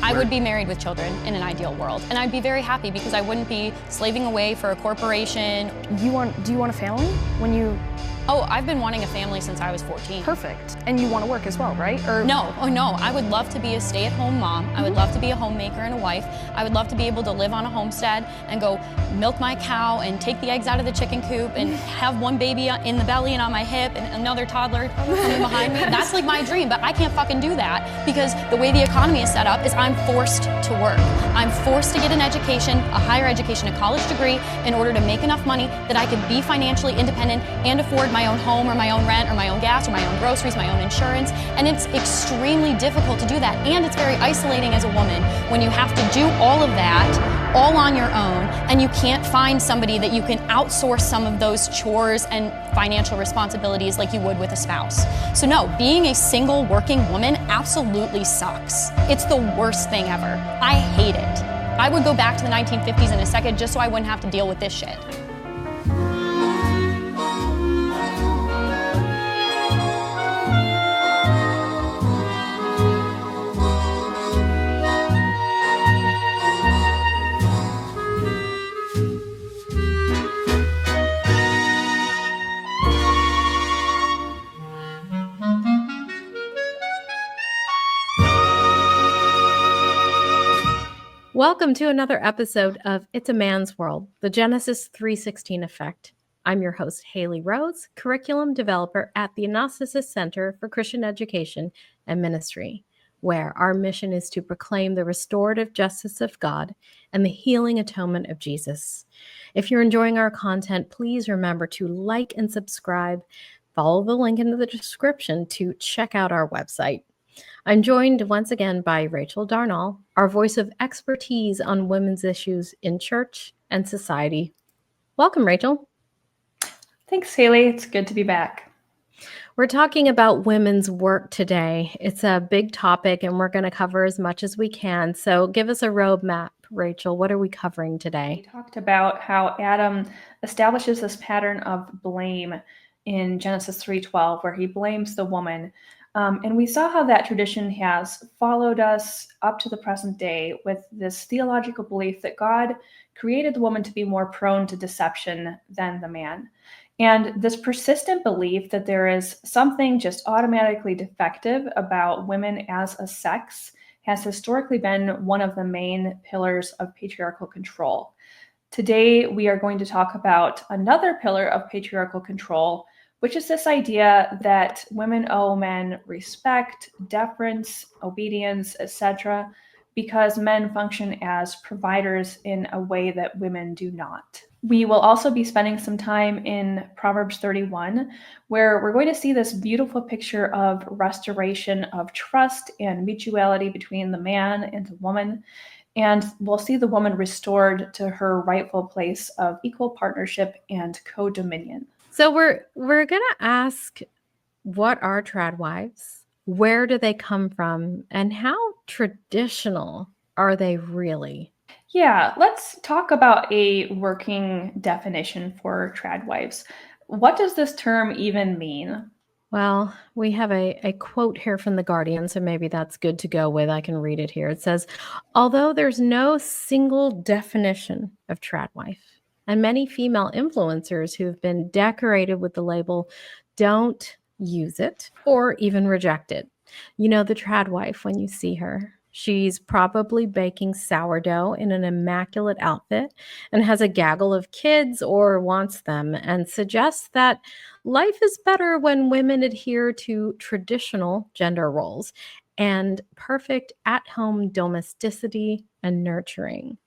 I would be married with children in an ideal world, and I'd be very happy because I wouldn't be slaving away for a corporation. Do you want a family when you? Oh, I've been wanting a family since I was 14. Perfect. And you want to work as well, right? Or no, I would love to be a stay-at-home mom. I would love to be a homemaker and a wife. I would love to be able to live on a homestead and go milk my cow and take the eggs out of the chicken coop and have one baby in the belly and on my hip and another toddler coming behind me. That's like my dream, but I can't fucking do that because the way the economy is set up is I'm forced to work. I'm forced to get an education, a higher education, a college degree in order to make enough money that I could be financially independent and afford my own home or my own rent or my own gas or my own groceries, my own insurance. And it's extremely difficult to do that. And it's very isolating as a woman when you have to do all of that all on your own and you can't find somebody that you can outsource some of those chores and financial responsibilities like you would with a spouse. So no, being a single working woman absolutely sucks. It's the worst thing ever. I hate it. I would go back to the 1950s in a second just so I wouldn't have to deal with this shit. Welcome to another episode of It's a Man's World, the Genesis 3:16 Effect. I'm your host, Haley Rose, curriculum developer at the Anastasis Center for Christian Education and Ministry, where our mission is to proclaim the restorative justice of God and the healing atonement of Jesus. If you're enjoying our content, please remember to like and subscribe. Follow the link in the description to check out our website. I'm joined once again by Rachel Darnall, our voice of expertise on women's issues in church and society. Welcome, Rachel. Thanks, Haley. It's good to be back. We're talking about women's work today. It's a big topic, and we're going to cover as much as we can. So give us a roadmap, Rachel. What are we covering today? We talked about how Adam establishes this pattern of blame in Genesis 3:12, where he blames the woman. And we saw how that tradition has followed us up to the present day with this theological belief that God created the woman to be more prone to deception than the man. And this persistent belief that there is something just automatically defective about women as a sex has historically been one of the main pillars of patriarchal control. Today, we are going to talk about another pillar of patriarchal control, which is this idea that women owe men respect, deference, obedience, etc., because men function as providers in a way that women do not. We will also be spending some time in Proverbs 31, where we're going to see this beautiful picture of restoration of trust and mutuality between the man and the woman. And we'll see the woman restored to her rightful place of equal partnership and co-dominion. So we're going to ask, what are trad wives? Where do they come from? And how traditional are they really? Yeah, let's talk about a working definition for trad wives. What does this term even mean? Well, we have a quote here from The Guardian, so maybe that's good to go with. I can read it here. It says, although there's no single definition of trad wife, and many female influencers who've been decorated with the label don't use it or even reject it. You know the trad wife when you see her. She's probably baking sourdough in an immaculate outfit and has a gaggle of kids or wants them and suggests that life is better when women adhere to traditional gender roles and perfect at-home domesticity and nurturing.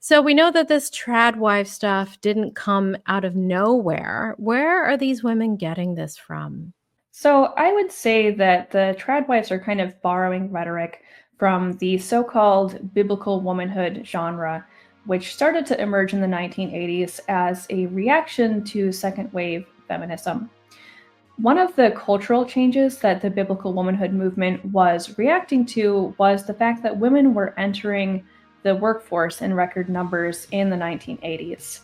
So we know that this trad wife stuff didn't come out of nowhere. Where are these women getting this from? So I would say that the trad wives are kind of borrowing rhetoric from the so-called biblical womanhood genre, which started to emerge in the 1980s as a reaction to second wave feminism. One of the cultural changes that the biblical womanhood movement was reacting to was the fact that women were entering the workforce in record numbers in the 1980s.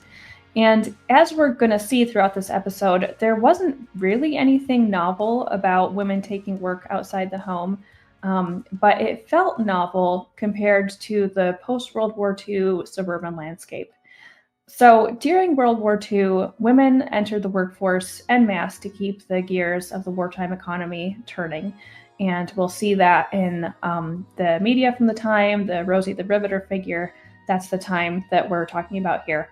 And as we're going to see throughout this episode, there wasn't really anything novel about women taking work outside the home. but it felt novel compared to the post-World War II suburban landscape. So during World War II, women entered the workforce en masse to keep the gears of the wartime economy turning. And we'll see that in the media from the time, the Rosie the Riveter figure. That's the time that we're talking about here.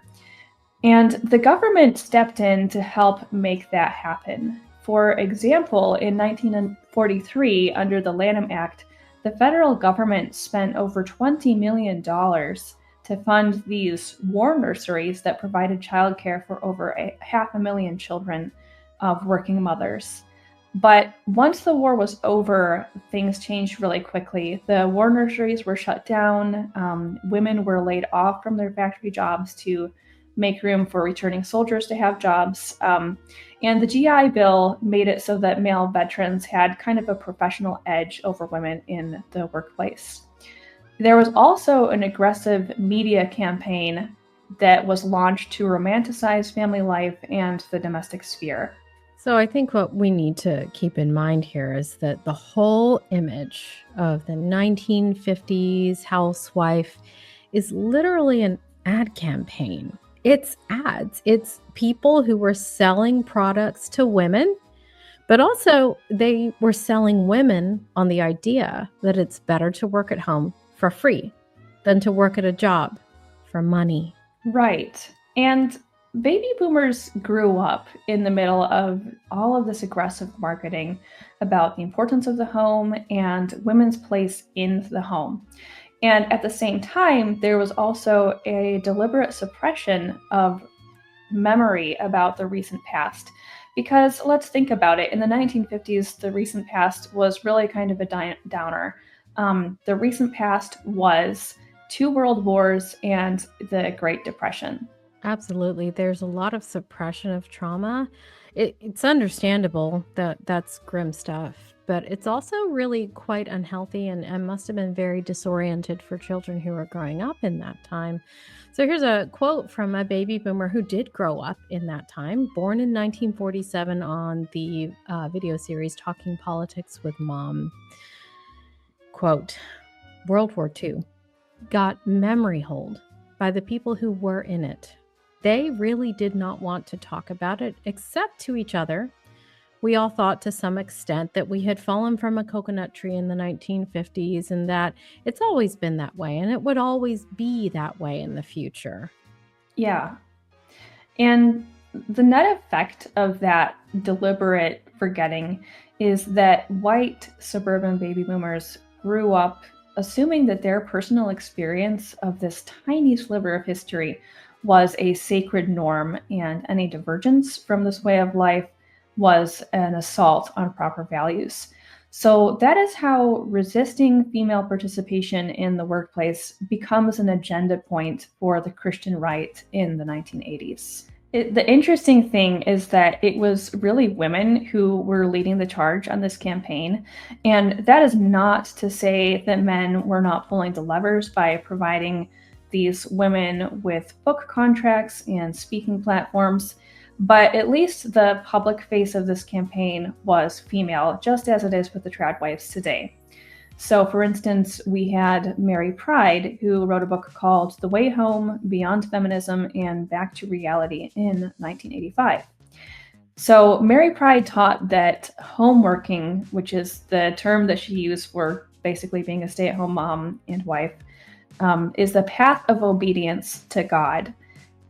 And the government stepped in to help make that happen. For example, in 1943, under the Lanham Act, the federal government spent over $20 million to fund these war nurseries that provided childcare for over 500,000 children of working mothers. But once the war was over, things changed really quickly. The war nurseries were shut down. Women were laid off from their factory jobs to make room for returning soldiers to have jobs. And the GI Bill made it so that male veterans had kind of a professional edge over women in the workplace. There was also an aggressive media campaign that was launched to romanticize family life and the domestic sphere. So I think what we need to keep in mind here is that the whole image of the 1950s housewife is literally an ad campaign. It's ads. It's people who were selling products to women, but also they were selling women on the idea that it's better to work at home for free than to work at a job for money. Right. And baby boomers grew up in the middle of all of this aggressive marketing about the importance of the home and women's place in the home. And at the same time, there was also a deliberate suppression of memory about the recent past. Because let's think about it. In the 1950s, the recent past was really kind of a downer. The recent past was 2 world wars and the Great Depression. Absolutely. There's a lot of suppression of trauma. It's understandable that that's grim stuff, but it's also really quite unhealthy and must have been very disoriented for children who were growing up in that time. So here's a quote from a baby boomer who did grow up in that time, born in 1947 on the video series Talking Politics with Mom. Quote, World War II got memory hold by the people who were in it. They really did not want to talk about it except to each other. We all thought to some extent that we had fallen from a coconut tree in the 1950s and that it's always been that way and it would always be that way in the future. Yeah. And the net effect of that deliberate forgetting is that white suburban baby boomers grew up assuming that their personal experience of this tiny sliver of history was a sacred norm, and any divergence from this way of life was an assault on proper values. So that is how resisting female participation in the workplace becomes an agenda point for the Christian right in the 1980s. The interesting thing is that it was really women who were leading the charge on this campaign. And that is not to say that men were not pulling the levers by providing these women with book contracts and speaking platforms, but at least the public face of this campaign was female, just as it is with the Tradwives today. So, for instance, we had Mary Pride, who wrote a book called The Way Home, Beyond Feminism, and Back to Reality in 1985. So Mary Pride taught that homeworking, which is the term that she used for basically being a stay-at-home mom and wife, is the path of obedience to God.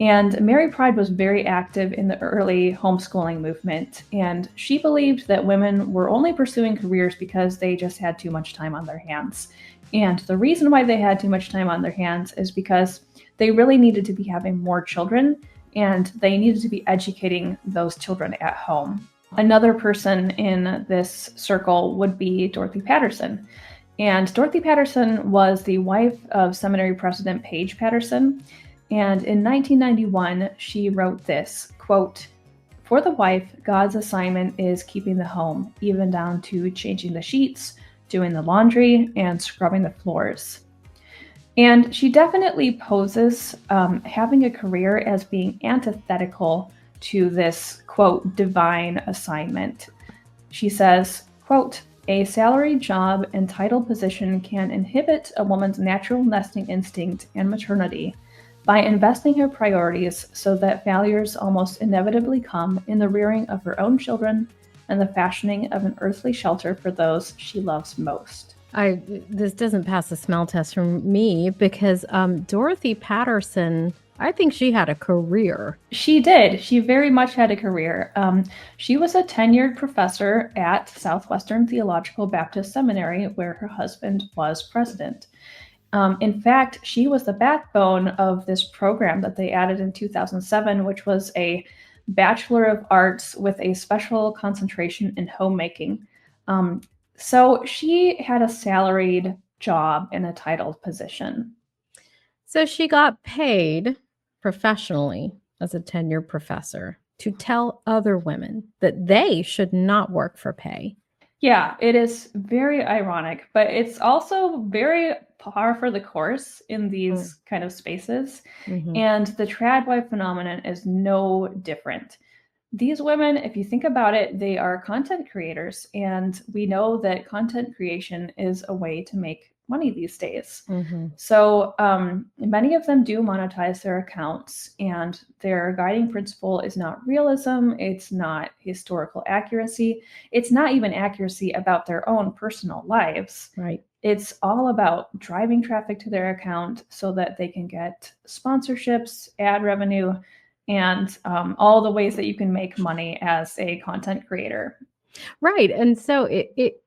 And Mary Pride was very active in the early homeschooling movement, and she believed that women were only pursuing careers because they just had too much time on their hands. And the reason why they had too much time on their hands is because they really needed to be having more children, and they needed to be educating those children at home. Another person in this circle would be Dorothy Patterson. And Dorothy Patterson was the wife of seminary president Paige Patterson. And in 1991, she wrote this, quote, "For the wife, God's assignment is keeping the home, even down to changing the sheets, doing the laundry, and scrubbing the floors." And she definitely poses having a career as being antithetical to this, quote, divine assignment. She says, quote, A salaried job and title position can inhibit a woman's natural nesting instinct and maternity by investing her priorities so that failures almost inevitably come in the rearing of her own children and the fashioning of an earthly shelter for those she loves most. This doesn't pass the smell test for me because Dorothy Patterson, I think she had a career. She did. She very much had a career. She was a tenured professor at Southwestern Theological Baptist Seminary, where her husband was president. In fact, she was the backbone of this program that they added in 2007, which was a Bachelor of Arts with a special concentration in homemaking. So she had a salaried job in a titled position. So she got paid professionally as a tenured professor to tell other women that they should not work for pay. Yeah, it is very ironic, but it's also very par for the course in these kind of spaces. Mhm. And the trad wife phenomenon is no different. These women, if you think about it, they are content creators, and we know that content creation is a way to make money these days. Mhm. So many of them do monetize their accounts, and their guiding principle is not realism, it's not historical accuracy, it's not even accuracy about their own personal lives. Right. It's all about driving traffic to their account so that they can get sponsorships, ad revenue, and all the ways that you can make money as a content creator. Right. And so it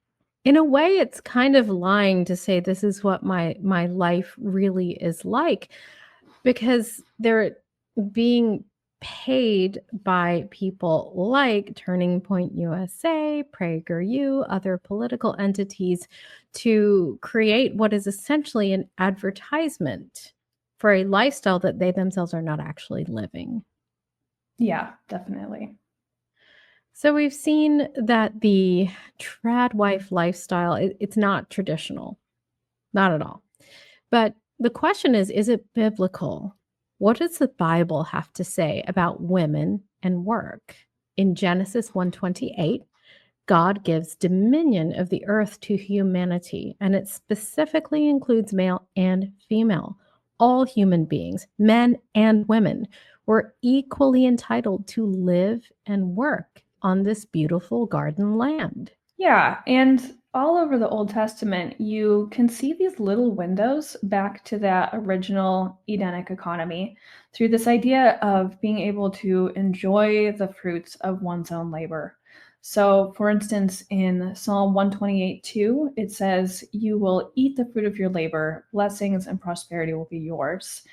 in a way it's kind of lying to say this is what my life really is like, because they're being paid by people like Turning Point USA, PragerU, other political entities to create what is essentially an advertisement for a lifestyle that they themselves are not actually living. Yeah, definitely. So we've seen that the trad wife lifestyle, it's not traditional, not at all. But the question is it biblical? What does the Bible have to say about women and work? In Genesis 1:28, God gives dominion of the earth to humanity, and it specifically includes male and female. All human beings, men and women, were equally entitled to live and work on this beautiful garden land. Yeah, and all over the Old Testament, you can see these little windows back to that original Edenic economy through this idea of being able to enjoy the fruits of one's own labor. So, for instance, in Psalm 128:2, it says, "You will eat the fruit of your labor, blessings and prosperity will be yours."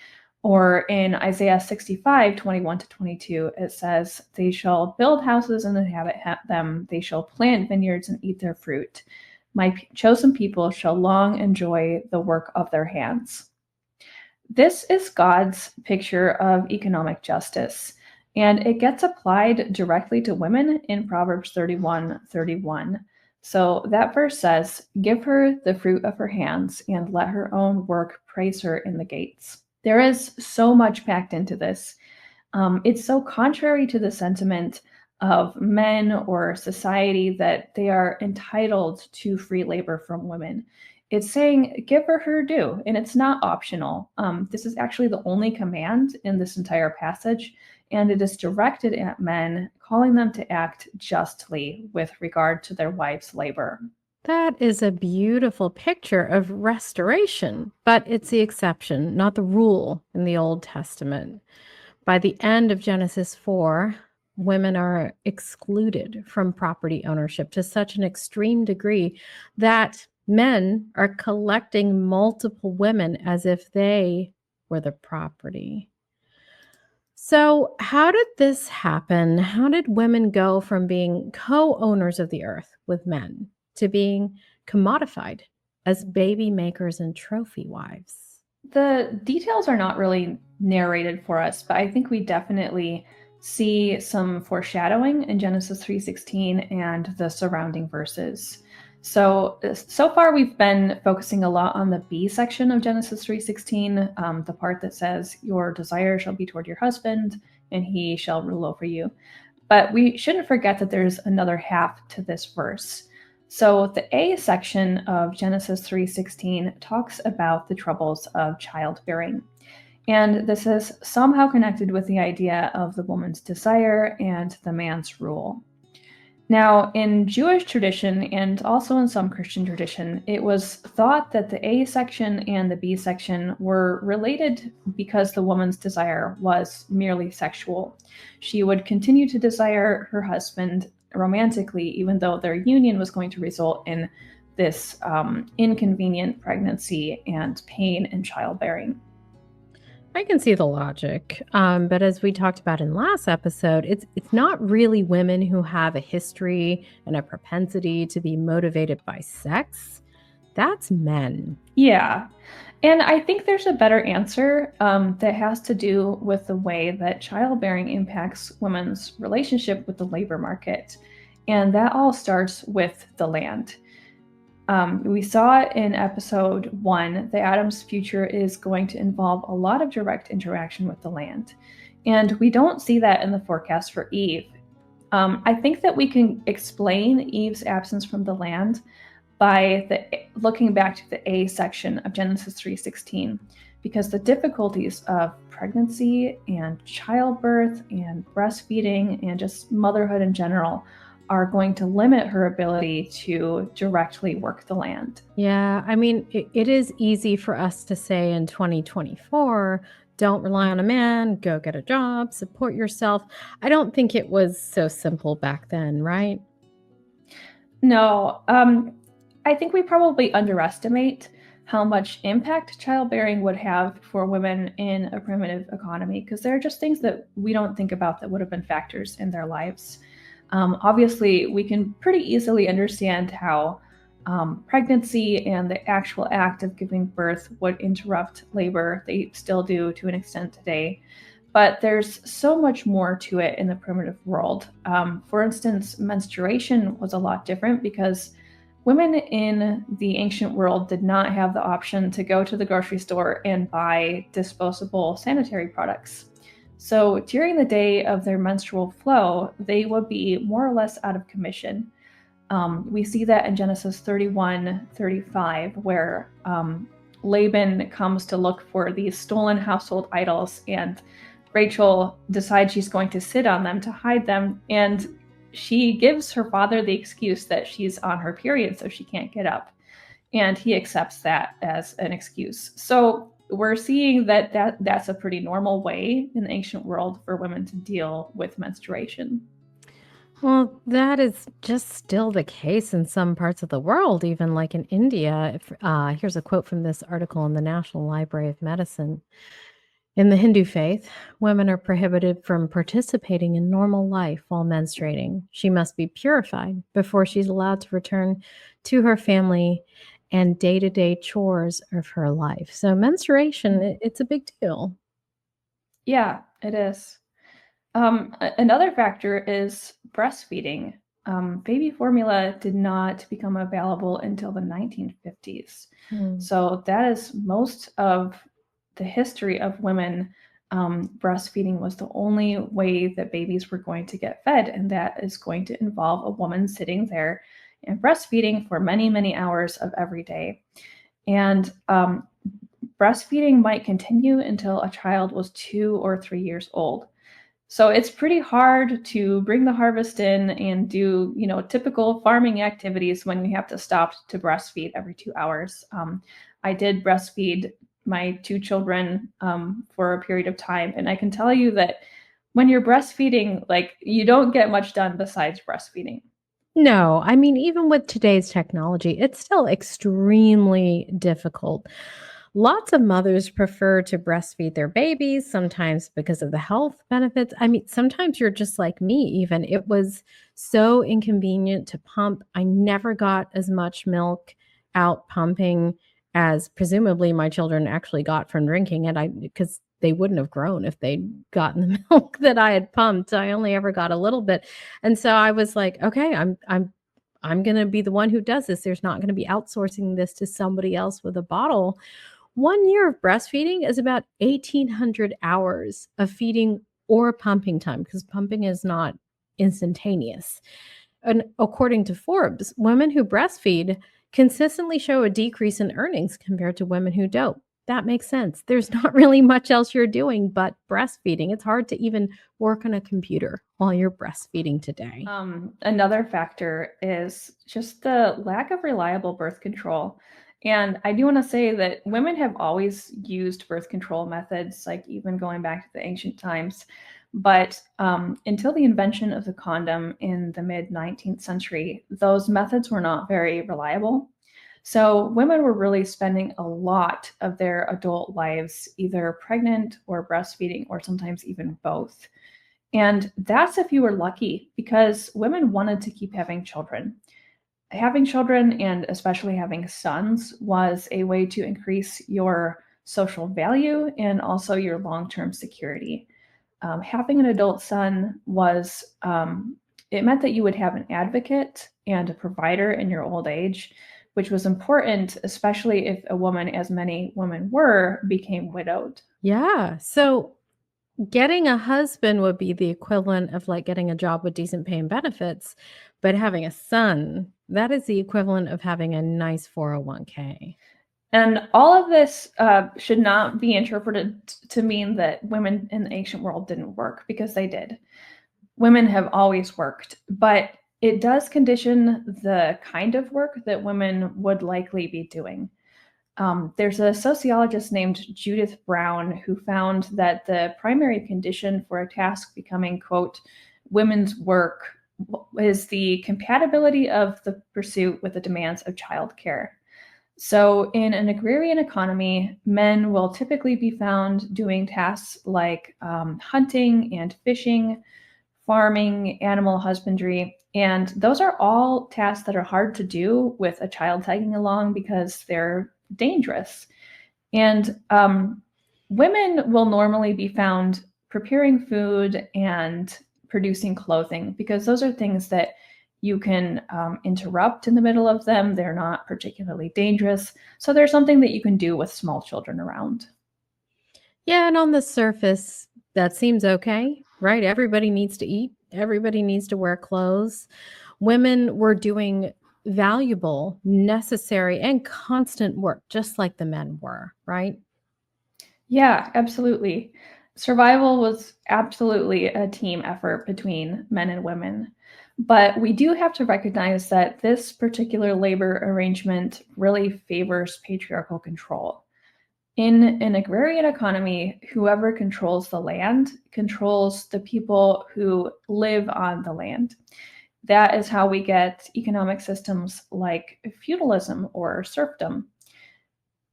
Or in Isaiah 65:21-22, it says, "They shall build houses and inhabit them. They shall plant vineyards and eat their fruit. My chosen people shall long enjoy the work of their hands." This is God's picture of economic justice, and it gets applied directly to women in Proverbs 31:31. So that verse says, "Give her the fruit of her hands, and let her own work praise her in the gates." There is so much packed into this. It's so contrary to the sentiment of men or society that they are entitled to free labor from women. It's saying, give her her due, and it's not optional. This is actually the only command in this entire passage, and it is directed at men, calling them to act justly with regard to their wives' labor. That is a beautiful picture of restoration, but it's the exception, not the rule in the Old Testament. By the end of Genesis 4, women are excluded from property ownership to such an extreme degree that men are collecting multiple women as if they were the property. So, how did this happen? How did women go from being co-owners of the earth with men to being commodified as baby makers and trophy wives? The details are not really narrated for us, but I think we definitely see some foreshadowing in Genesis 3:16 and the surrounding verses. So far we've been focusing a lot on the B section of Genesis 3:16, the part that says, "Your desire shall be toward your husband, and he shall rule over you." But we shouldn't forget that there's another half to this verse. So the A section of Genesis 3:16 talks about the troubles of childbearing. And this is somehow connected with the idea of the woman's desire and the man's rule. Now, in Jewish tradition and also in some Christian tradition, it was thought that the A section and the B section were related because the woman's desire was merely sexual. She would continue to desire her husband romantically, even though their union was going to result in this inconvenient pregnancy and pain in childbearing. I can see the logic, but as we talked about in last episode, it's not really women who have a history and a propensity to be motivated by sex. That's men. Yeah. And I think there's a better answer that has to do with the way that childbearing impacts women's relationship with the labor market. And that all starts with the land. We saw in episode 1 that Adam's future is going to involve a lot of direct interaction with the land. And we don't see that in the forecast for Eve. I think that we can explain Eve's absence from the land by looking back to the A section of Genesis 3:16, because the difficulties of pregnancy and childbirth and breastfeeding and just motherhood in general are going to limit her ability to directly work the land. Yeah, I mean, it is easy for us to say in 2024, don't rely on a man, go get a job, support yourself. I don't think it was so simple back then, right? No, I think we probably underestimate how much impact childbearing would have for women in a primitive economy, because there are just things that we don't think about that would have been factors in their lives. Obviously, we can pretty easily understand how pregnancy and the actual act of giving birth would interrupt labor. They still do to an extent today. But there's so much more to it in the primitive world. For instance, menstruation was a lot different because women in the ancient world did not have the option to go to the grocery store and buy disposable sanitary products. So during the day of their menstrual flow, they would be more or less out of commission. We see that in Genesis 31:35, where Laban comes to look for these stolen household idols, and Rachel decides she's going to sit on them to hide them, and she gives her father the excuse that she's on her period, so she can't get up. And he accepts that as an excuse. So we're seeing that's a pretty normal way in the ancient world for women to deal with menstruation. Well, that is just still the case in some parts of the world, even like in India. Here's a quote from this article in the National Library of Medicine. In the Hindu faith, women are prohibited from participating in normal life while menstruating. She must be purified before she's allowed to return to her family and day-to-day chores of her life. So menstruation, it's a big deal. Yeah, it is. Another factor is breastfeeding. Baby formula did not become available until the 1950s. So that is most of the history of women. Breastfeeding was the only way that babies were going to get fed, and that is going to involve a woman sitting there and breastfeeding for many, many hours of every day. And breastfeeding might continue until a child was 2 or 3 years old. So it's pretty hard to bring the harvest in and do, typical farming activities when you have to stop to breastfeed every 2 hours. I did breastfeed my 2 children for a period of time, and I can tell you that when you're breastfeeding, you don't get much done besides breastfeeding. No, I mean, even with today's technology, it's still extremely difficult. Lots of mothers prefer to breastfeed their babies, sometimes because of the health benefits. I mean, sometimes you're just like me, even. It was so inconvenient to pump. I never got as much milk out pumping as presumably my children actually got from drinking it. Because they wouldn't have grown if they'd gotten the milk that I had pumped. I only ever got a little bit. And so I was like, okay, I'm going to be the one who does this. There's not going to be outsourcing this to somebody else with a bottle. 1 year of breastfeeding is about 1,800 hours of feeding or pumping time, because pumping is not instantaneous. And according to Forbes, women who breastfeed consistently show a decrease in earnings compared to women who don't. That makes sense. There's not really much else you're doing but breastfeeding. It's hard to even work on a computer while you're breastfeeding today. Another factor is just the lack of reliable birth control. And I do want to say that women have always used birth control methods, like even going back to the ancient times. But until the invention of the condom in the mid 19th century, those methods were not very reliable. So women were really spending a lot of their adult lives either pregnant or breastfeeding, or sometimes even both. And that's if you were lucky, because women wanted to keep having children. Having children, and especially having sons, was a way to increase your social value and also your long-term security. Having an adult son was, it meant that you would have an advocate and a provider in your old age, which was important, especially if a woman, as many women were, became widowed. Yeah. So getting a husband would be the equivalent of like getting a job with decent pay and benefits, but having a son, that is the equivalent of having a nice 401k. And all of this should not be interpreted to mean that women in the ancient world didn't work, because they did. Women have always worked, but it does condition the kind of work that women would likely be doing. There's a sociologist named Judith Brown who found that the primary condition for a task becoming, quote, women's work is the compatibility of the pursuit with the demands of childcare. So in an agrarian economy, men will typically be found doing tasks like hunting and fishing, farming, animal husbandry. And those are all tasks that are hard to do with a child tagging along because they're dangerous. And women will normally be found preparing food and producing clothing, because those are things that you can interrupt in the middle of them. They're not particularly dangerous. So there's something that you can do with small children around. Yeah, and on the surface, that seems okay, right? Everybody needs to eat. Everybody needs to wear clothes. Women were doing valuable, necessary, and constant work, just like the men were, right? Yeah, absolutely. Survival was absolutely a team effort between men and women. But we do have to recognize that this particular labor arrangement really favors patriarchal control. In an agrarian economy, whoever controls the land controls the people who live on the land. That is how we get economic systems like feudalism or serfdom.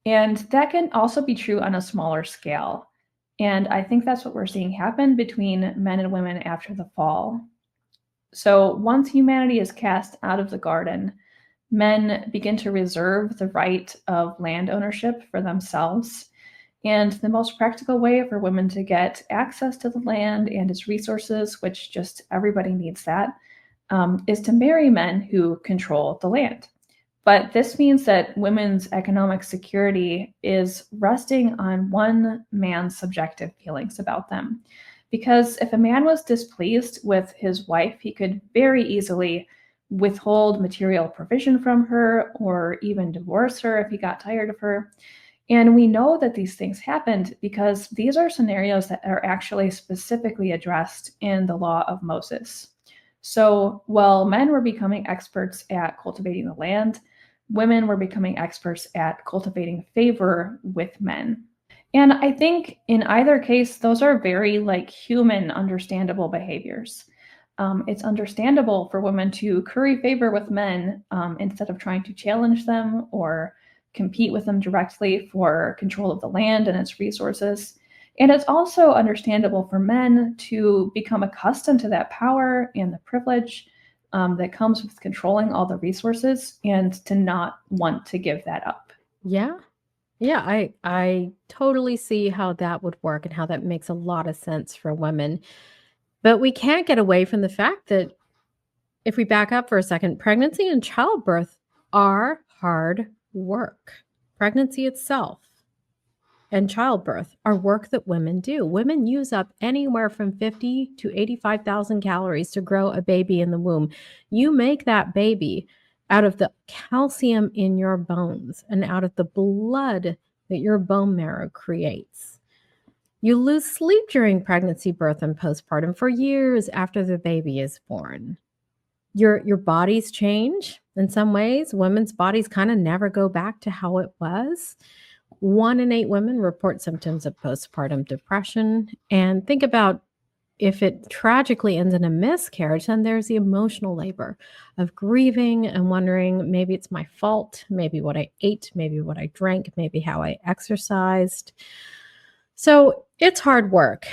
And that can also be true on a smaller scale. And I think that's what we're seeing happen between men and women after the fall. So once humanity is cast out of the garden, men begin to reserve the right of land ownership for themselves. And the most practical way for women to get access to the land and its resources, which just everybody needs that, is to marry men who control the land. But this means that women's economic security is resting on one man's subjective feelings about them. Because if a man was displeased with his wife, he could very easily withhold material provision from her or even divorce her if he got tired of her. And we know that these things happened because these are scenarios that are actually specifically addressed in the law of Moses. So while men were becoming experts at cultivating the land, women were becoming experts at cultivating favor with men. And I think in either case, those are very human, understandable behaviors. It's understandable for women to curry favor with men instead of trying to challenge them or compete with them directly for control of the land and its resources. And it's also understandable for men to become accustomed to that power and the privilege that comes with controlling all the resources and to not want to give that up. Yeah. Yeah, I totally see how that would work and how that makes a lot of sense for women. But we can't get away from the fact that if we back up for a second, pregnancy and childbirth are hard work. Pregnancy itself. and childbirth are work that women do. Women use up anywhere from 50 to 85,000 calories to grow a baby in the womb. You make that baby out of the calcium in your bones and out of the blood that your bone marrow creates. You lose sleep during pregnancy, birth, and postpartum for years after the baby is born. Your bodies change in some ways. Women's bodies kind of never go back to how it was. 1 in 8 women report symptoms of postpartum depression. And think about if it tragically ends in a miscarriage, then there's the emotional labor of grieving and wondering, maybe it's my fault, maybe what I ate, maybe what I drank, maybe how I exercised. So it's hard work.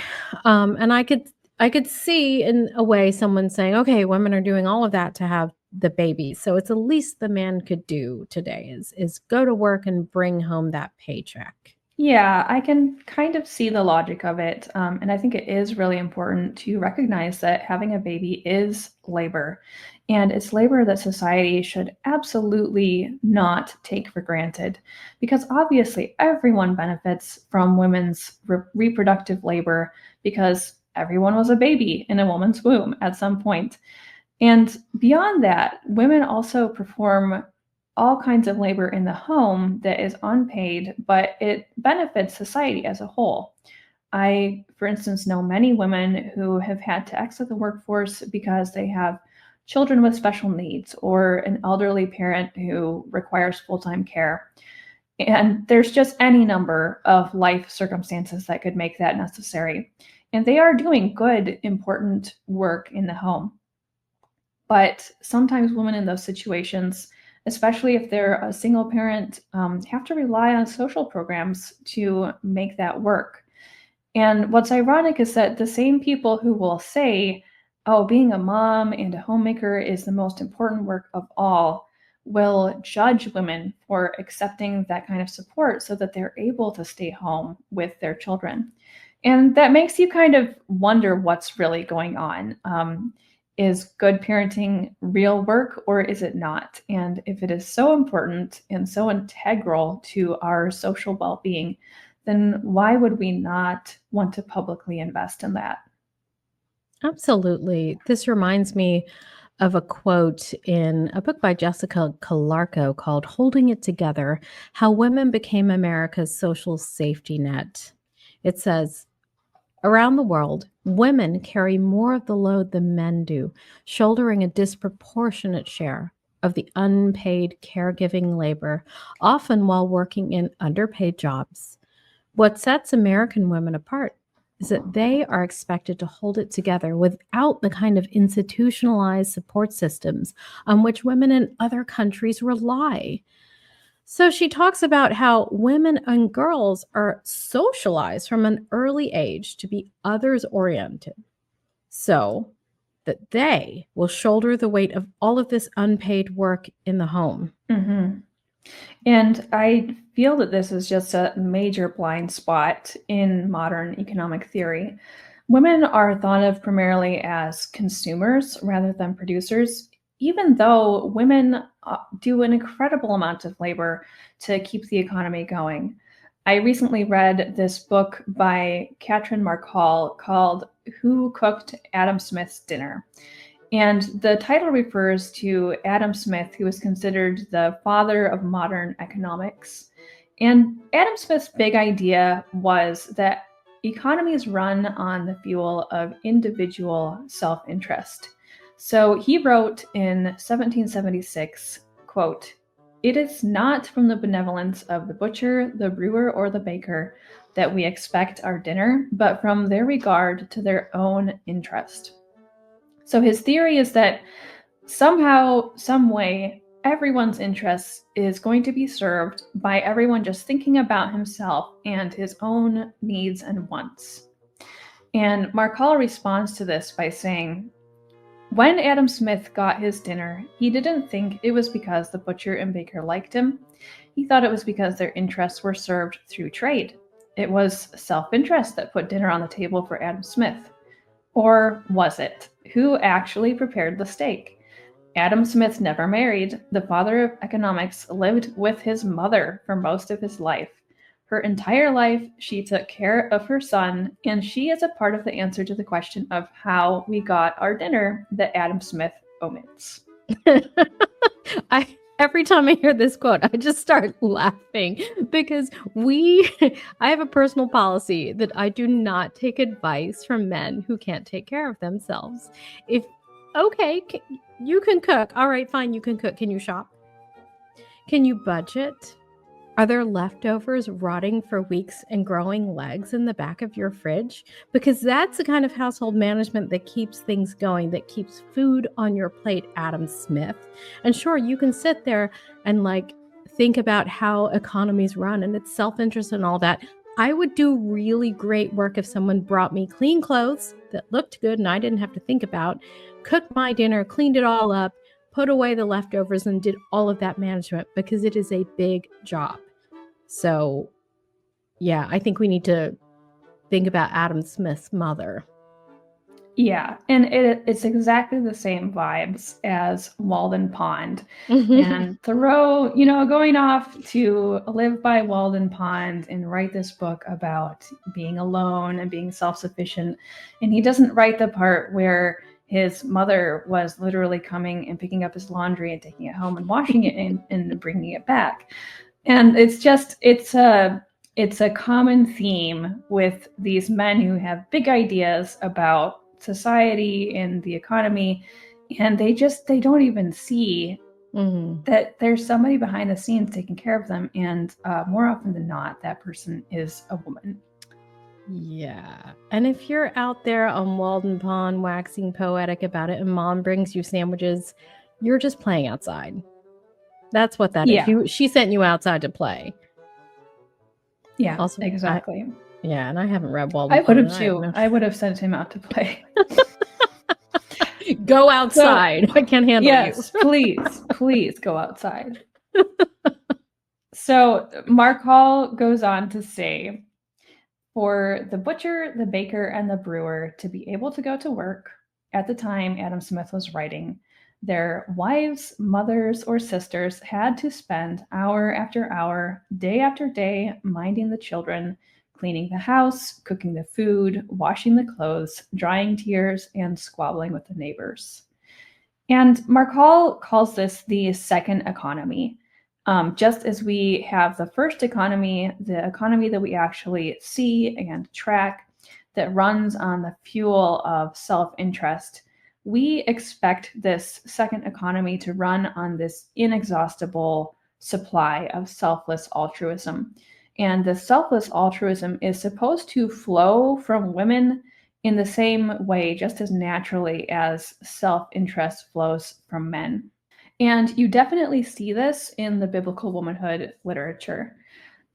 And I could see in a way someone saying, okay, women are doing all of that to have the baby. So it's the least the man could do today is go to work and bring home that paycheck. Yeah, I can kind of see the logic of it. And I think it is really important to recognize that having a baby is labor. And it's labor that society should absolutely not take for granted. Because obviously, everyone benefits from women's reproductive labor because everyone was a baby in a woman's womb at some point. And beyond that, women also perform all kinds of labor in the home that is unpaid, but it benefits society as a whole. I, for instance, know many women who have had to exit the workforce because they have children with special needs or an elderly parent who requires full-time care. And there's just any number of life circumstances that could make that necessary. And they are doing good, important work in the home. But sometimes women in those situations, especially if they're a single parent, have to rely on social programs to make that work. And what's ironic is that the same people who will say, oh, being a mom and a homemaker is the most important work of all, will judge women for accepting that kind of support so that they're able to stay home with their children. And that makes you kind of wonder what's really going on. Is good parenting real work or is it not? And if it is so important and so integral to our social well-being, then why would we not want to publicly invest in that? Absolutely. This reminds me of a quote in a book by Jessica Calarco called Holding It Together: How Women Became America's Social Safety Net. It says, around the world, women carry more of the load than men do, shouldering a disproportionate share of the unpaid caregiving labor, often while working in underpaid jobs. What sets American women apart is that they are expected to hold it together without the kind of institutionalized support systems on which women in other countries rely. So she talks about how women and girls are socialized from an early age to be others oriented, so that they will shoulder the weight of all of this unpaid work in the home. Mm-hmm. And I feel that this is just a major blind spot in modern economic theory. Women are thought of primarily as consumers rather than producers, even though women do an incredible amount of labor to keep the economy going. I recently read this book by Katrin Markall called Who Cooked Adam Smith's Dinner? And the title refers to Adam Smith, who is considered the father of modern economics. And Adam Smith's big idea was that economies run on the fuel of individual self-interest. So he wrote in 1776, quote, "It is not from the benevolence of the butcher, the brewer, or the baker that we expect our dinner, but from their regard to their own interest." So his theory is that somehow, some way, everyone's interest is going to be served by everyone just thinking about himself and his own needs and wants. And Markall responds to this by saying, when Adam Smith got his dinner, he didn't think it was because the butcher and baker liked him. He thought it was because their interests were served through trade. It was self-interest that put dinner on the table for Adam Smith. Or was it? Who actually prepared the steak? Adam Smith never married. The father of economics lived with his mother for most of his life. Her entire life, she took care of her son, and she is a part of the answer to the question of how we got our dinner that Adam Smith omits. Every time I hear this quote, I just start laughing because I have a personal policy that I do not take advice from men who can't take care of themselves. Okay, you can cook. All right, fine, you can cook. Can you shop? Can you budget? Are there leftovers rotting for weeks and growing legs in the back of your fridge? Because that's the kind of household management that keeps things going, that keeps food on your plate, Adam Smith. And sure, you can sit there and think about how economies run and it's self-interest and all that. I would do really great work if someone brought me clean clothes that looked good and I didn't have to think about, cooked my dinner, cleaned it all up, put away the leftovers, and did all of that management, because it is a big job. So, yeah, I think we need to think about Adam Smith's mother. Yeah, and it's exactly the same vibes as Walden Pond. And Thoreau, going off to live by Walden Pond and write this book about being alone and being self-sufficient. And he doesn't write the part where his mother was literally coming and picking up his laundry and taking it home and washing it and bringing it back. And it's a common theme with these men who have big ideas about society and the economy, and they don't even see that there's somebody behind the scenes taking care of them. And more often than not, that person is a woman. Yeah. And if you're out there on Walden Pond waxing poetic about it and mom brings you sandwiches, you're just playing outside. That's what that is. She sent you outside to play. Yeah, also, exactly. And I haven't read Walden Pond. I would have too. I would have sent him out to play. Go outside. I can't handle you. Yes, please go outside. So Mark Hall goes on to say, for the butcher, the baker, and the brewer to be able to go to work at the time Adam Smith was writing, their wives, mothers, or sisters had to spend hour after hour, day after day, minding the children, cleaning the house, cooking the food, washing the clothes, drying tears, and squabbling with the neighbors. And Mark Hall calls this the second economy. Just as we have the first economy, the economy that we actually see and track, that runs on the fuel of self-interest, we expect this second economy to run on this inexhaustible supply of selfless altruism. And the selfless altruism is supposed to flow from women in the same way, just as naturally as self-interest flows from men. And you definitely see this in the biblical womanhood literature.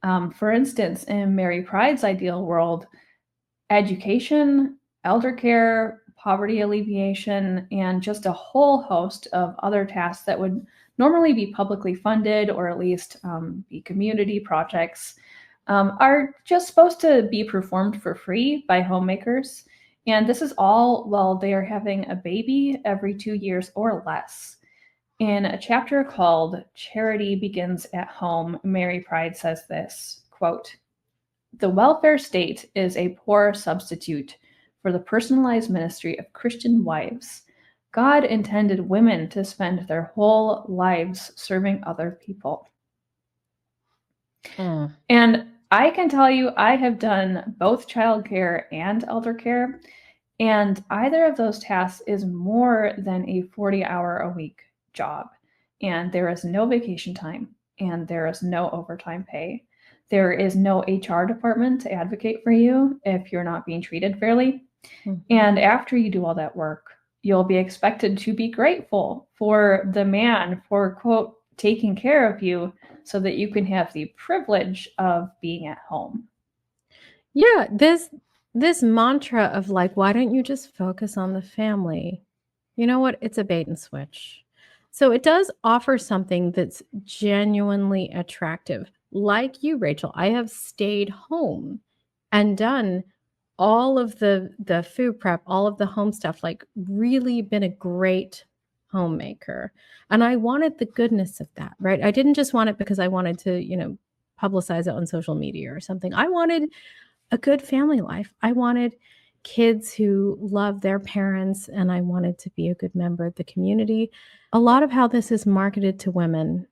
For instance, in Mary Pride's ideal world, education, elder care, poverty alleviation, and just a whole host of other tasks that would normally be publicly funded, or at least be community projects, are just supposed to be performed for free by homemakers. And this is all while they are having a baby every 2 years or less. In a chapter called Charity Begins at Home, Mary Pride says this, quote, "The welfare state is a poor substitute for the personalized ministry of Christian wives. God intended women to spend their whole lives serving other people." And I can tell you, I have done both childcare and elder care, and either of those tasks is more than a 40-hour-a-week job. And there is no vacation time, and there is no overtime pay. There is no HR department to advocate for you if you're not being treated fairly. And after you do all that work, you'll be expected to be grateful for the man for, quote, taking care of you so that you can have the privilege of being at home. Yeah, this mantra of why don't you just focus on the family? You know what? It's a bait and switch. So it does offer something that's genuinely attractive. Like you, Rachel, I have stayed home and done all of the food prep, all of the home stuff, really been a great homemaker. And I wanted the goodness of that, right? I didn't just want it because I wanted to, publicize it on social media or something. I wanted a good family life. I wanted kids who love their parents, and I wanted to be a good member of the community. A lot of how this is marketed to women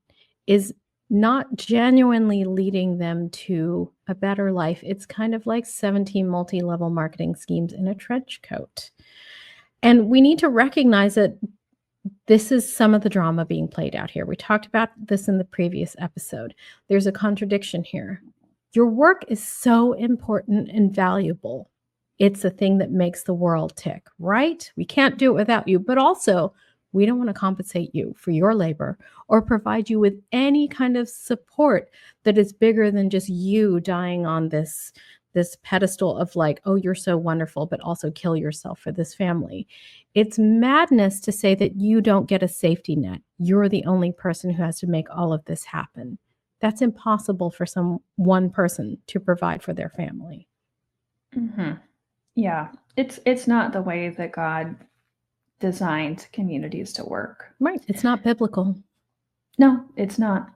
is not genuinely leading them to a better life. It's kind of like 17 multi-level marketing schemes in a trench coat. And we need to recognize that this is some of the drama being played out here. We talked about this in the previous episode. There's a contradiction here. Your work is so important and valuable. It's the thing that makes the world tick, right? We can't do it without you, but also we don't want to compensate you for your labor or provide you with any kind of support that is bigger than just you dying on this pedestal of like, oh, you're so wonderful, but also kill yourself for this family. It's madness to say that you don't get a safety net. You're the only person who has to make all of this happen. That's impossible for one person to provide for their family. Mm-hmm. Yeah, it's not the way that God designed communities to work. Right. It's not biblical. No, it's not.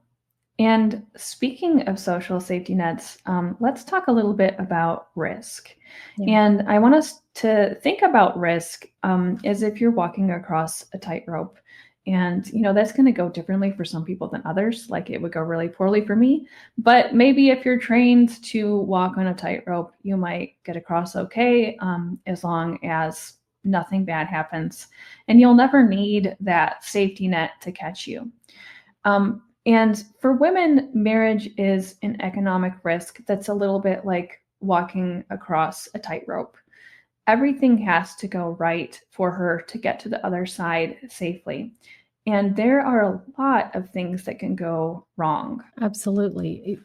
And speaking of social safety nets, let's talk a little bit about risk. Yeah. And I want us to think about risk as if you're walking across a tightrope. And, that's going to go differently for some people than others. Like it would go really poorly for me. But maybe if you're trained to walk on a tightrope, you might get across okay, as long as nothing bad happens. And you'll never need that safety net to catch you. And for women, marriage is an economic risk that's a little bit like walking across a tightrope. Everything has to go right for her to get to the other side safely. And there are a lot of things that can go wrong. Absolutely.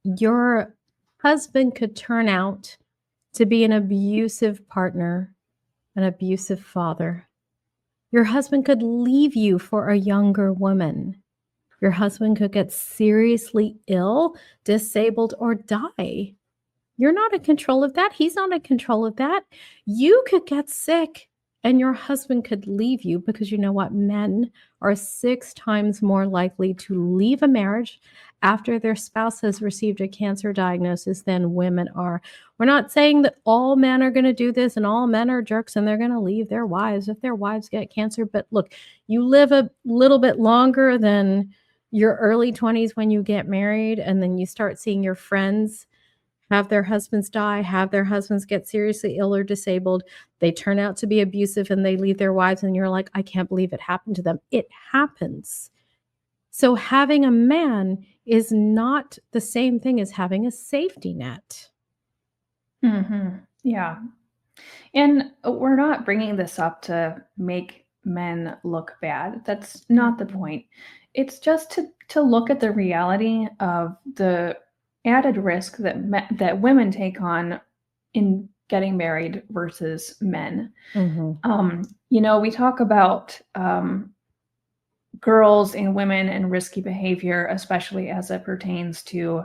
Your husband could turn out to be an abusive partner, an abusive father. Your husband could leave you for a younger woman. Your husband could get seriously ill, disabled, or die. You're not in control of that. He's not in control of that. You could get sick and your husband could leave you because you know what? Men are 6 times more likely to leave a marriage after their spouse has received a cancer diagnosis than women are. We're not saying that all men are going to do this and all men are jerks and they're going to leave their wives if their wives get cancer. But look, you live a little bit longer than your early 20s when you get married, and then you start seeing your friends have their husbands die, have their husbands get seriously ill or disabled. They turn out to be abusive and they leave their wives, and you're like, I can't believe it happened to them. It happens. So having a man is not the same thing as having a safety net. Mm-hmm. Yeah. And we're not bringing this up to make men look bad. That's not the point. It's just to look at the reality of the added risk that women take on in getting married versus men. Mm-hmm. We talk about girls and women and risky behavior, especially as it pertains to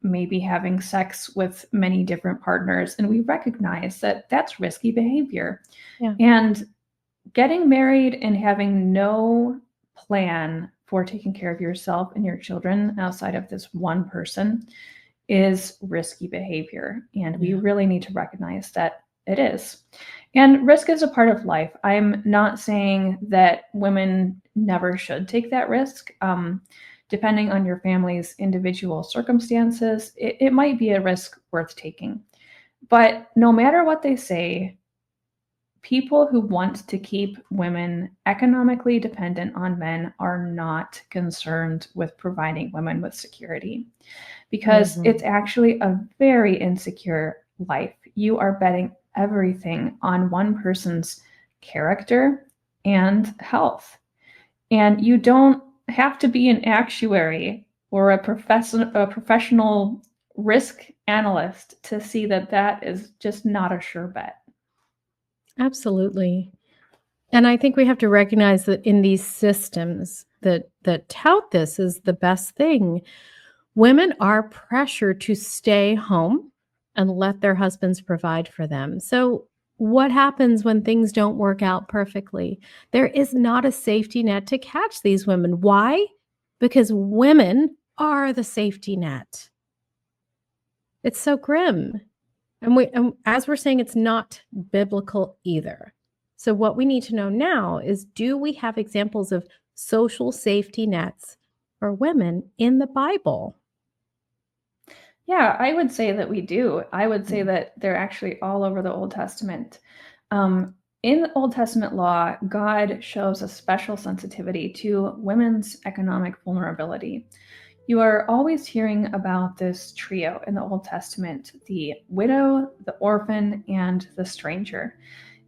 maybe having sex with many different partners. And we recognize that that's risky behavior. Yeah. And getting married and having no plan for taking care of yourself and your children outside of this one person is risky behavior. And we really need to recognize that it is. And risk is a part of life. I'm not saying that women never should take that risk. Depending on your family's individual circumstances, it might be a risk worth taking. But no matter what they say, people who want to keep women economically dependent on men are not concerned with providing women with security, because it's actually a very insecure life. You are betting everything on one person's character and health. And you don't have to be an actuary or a professional risk analyst to see that that is just not a sure bet. Absolutely. And I think we have to recognize that in these systems that tout this as the best thing, women are pressured to stay home and let their husbands provide for them. So what happens when things don't work out perfectly? There is not a safety net to catch these women. Why? Because women are the safety net. It's so grim. And as we're saying, it's not biblical either. So what we need to know now is, do we have examples of social safety nets for women in the Bible? Yeah, I would say that we do. I would say that they're actually all over the Old Testament. In the Old Testament law, God shows a special sensitivity to women's economic vulnerability. You are always hearing about this trio in the Old Testament: the widow, the orphan, and the stranger.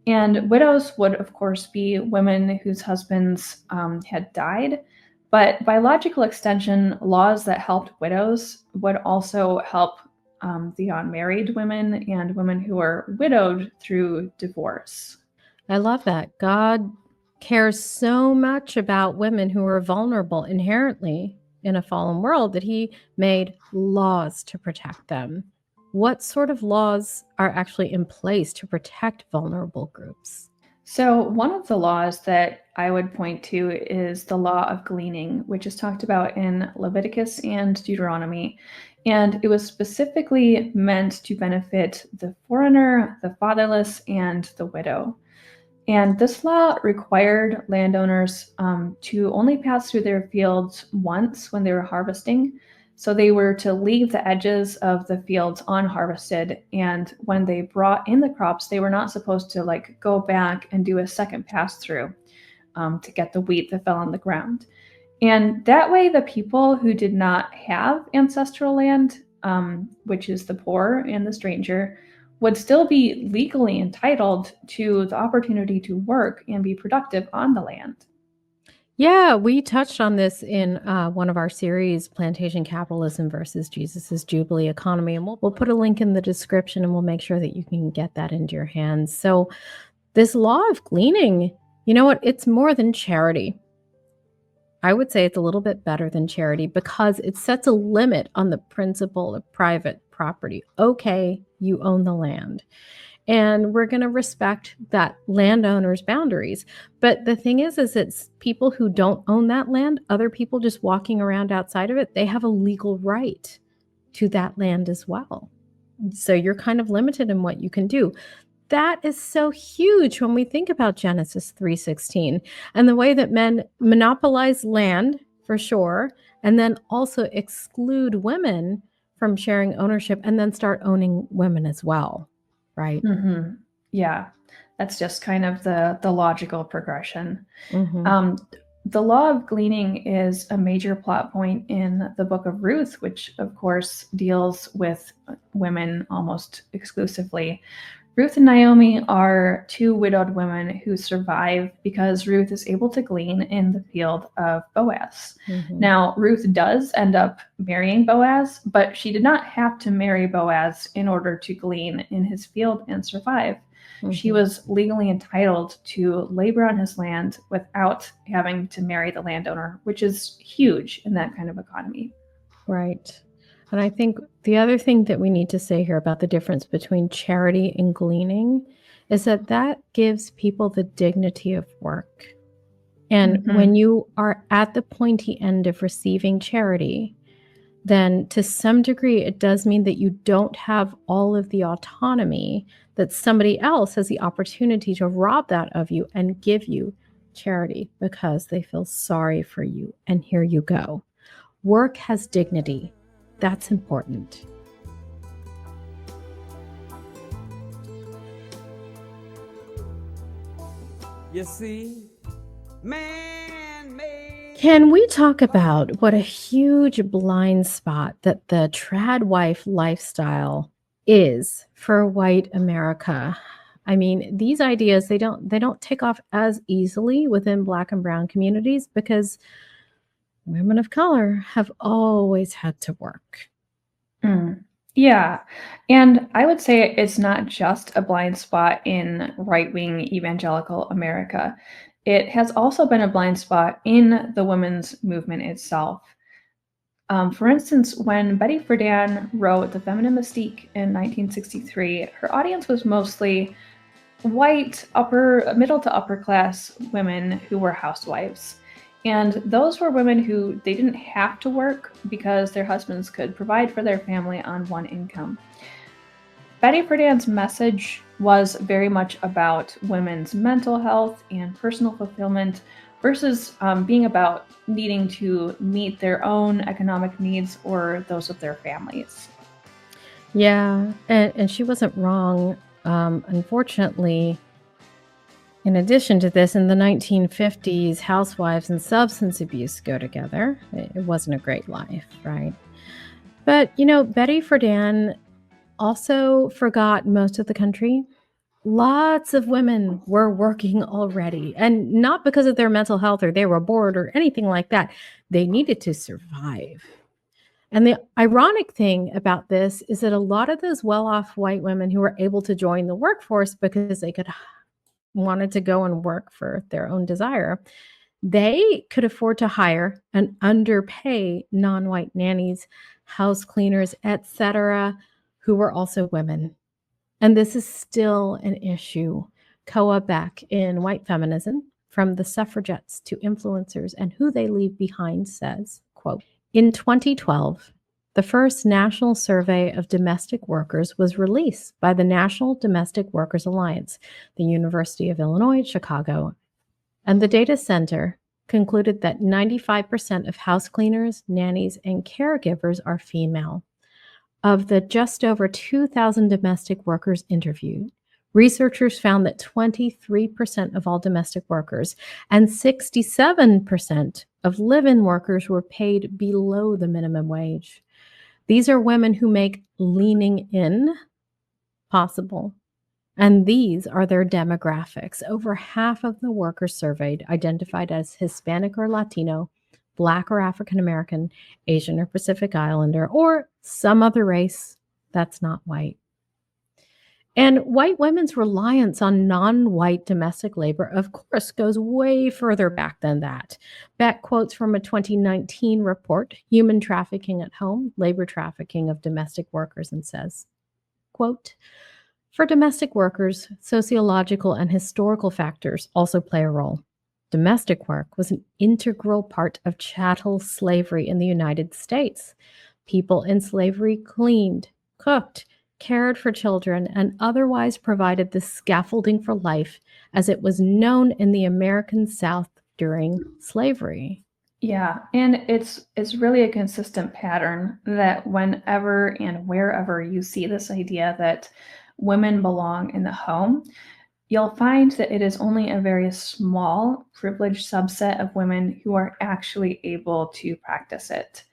And widows would, of course, be women whose husbands had died. But by logical extension, laws that helped widows would also help the unmarried women and women who are widowed through divorce. I love that. God cares so much about women who are vulnerable inherently in a fallen world that he made laws to protect them. What sort of laws are actually in place to protect vulnerable groups? So, one of the laws that I would point to is the law of gleaning, which is talked about in Leviticus and Deuteronomy. And it was specifically meant to benefit the foreigner, the fatherless, and the widow. And this law required landowners to only pass through their fields once when they were harvesting. So they were to leave the edges of the fields unharvested. And when they brought in the crops, they were not supposed to like go back and do a second pass through to get the wheat that fell on the ground. And that way, the people who did not have ancestral land, which is the poor and the stranger, would still be legally entitled to the opportunity to work and be productive on the land. Yeah, we touched on this in one of our series, Plantation Capitalism versus Jesus's Jubilee Economy. And we'll put a link in the description, and we'll make sure that you can get that into your hands. So this law of gleaning, you know what? It's more than charity. I would say it's a little bit better than charity because it sets a limit on the principle of private property. Okay, you own the land. And we're going to respect that landowner's boundaries. But the thing is it's people who don't own that land, other people just walking around outside of it, they have a legal right to that land as well. So you're kind of limited in what you can do. That is so huge when we think about Genesis 3:16 and the way that men monopolize land for sure, and then also exclude women from sharing ownership and then start owning women as well. Right. Mm-hmm. Yeah, that's just kind of the logical progression. Mm-hmm. The law of gleaning is a major plot point in the book of Ruth, which of course deals with women almost exclusively. Ruth and Naomi are two widowed women who survive because Ruth is able to glean in the field of Boaz. Mm-hmm. Now, Ruth does end up marrying Boaz, but she did not have to marry Boaz in order to glean in his field and survive. Mm-hmm. She was legally entitled to labor on his land without having to marry the landowner, which is huge in that kind of economy. Right. And I think the other thing that we need to say here about the difference between charity and gleaning is that gives people the dignity of work. And mm-hmm. when you are at the pointy end of receiving charity, then to some degree, it does mean that you don't have all of the autonomy that somebody else has the opportunity to rob that of you and give you charity because they feel sorry for you. And here you go. Work has dignity. That's important. You see, man made. Can we talk about what a huge blind spot that the trad wife lifestyle is for white America? I mean, these ideas, they don't take off as easily within Black and brown communities because women of color have always had to work. Yeah. And I would say it's not just a blind spot in right-wing evangelical America. It has also been a blind spot in the women's movement itself. For instance, when Betty Friedan wrote The Feminine Mystique in 1963, her audience was mostly white, middle to upper class women who were housewives. And those were women who they didn't have to work because their husbands could provide for their family on one income. Betty Friedan's message was very much about women's mental health and personal fulfillment versus being about needing to meet their own economic needs or those of their families. Yeah, and she wasn't wrong. Unfortunately, in addition to this, in the 1950s, housewives and substance abuse go together. It wasn't a great life, right? But, Betty Friedan also forgot most of the country. Lots of women were working already, and not because of their mental health or they were bored or anything like that. They needed to survive. And the ironic thing about this is that a lot of those well-off white women who were able to join the workforce because they wanted to go and work for their own desire, they could afford to hire and underpay non-white nannies, house cleaners, etc., who were also women. And this is still an issue. Koa Beck in White Feminism, From the Suffragettes to Influencers and Who They Leave Behind, says, quote, in 2012, the first national survey of domestic workers was released by the National Domestic Workers Alliance, the University of Illinois, Chicago, and the data center concluded that 95% of house cleaners, nannies, and caregivers are female. Of the just over 2,000 domestic workers interviewed, researchers found that 23% of all domestic workers and 67% of live-in workers were paid below the minimum wage. These are women who make leaning in possible, and these are their demographics. Over half of the workers surveyed identified as Hispanic or Latino, Black or African American, Asian or Pacific Islander, or some other race that's not white. And white women's reliance on non-white domestic labor, of course, goes way further back than that. Beck quotes from a 2019 report, Human Trafficking at Home, Labor Trafficking of Domestic Workers, and says, quote, for domestic workers, sociological and historical factors also play a role. Domestic work was an integral part of chattel slavery in the United States. People in slavery cleaned, cooked, cared for children, and otherwise provided the scaffolding for life as it was known in the American South during slavery. Yeah, and it's really a consistent pattern that whenever and wherever you see this idea that women belong in the home, you'll find that it is only a very small, privileged subset of women who are actually able to practice it.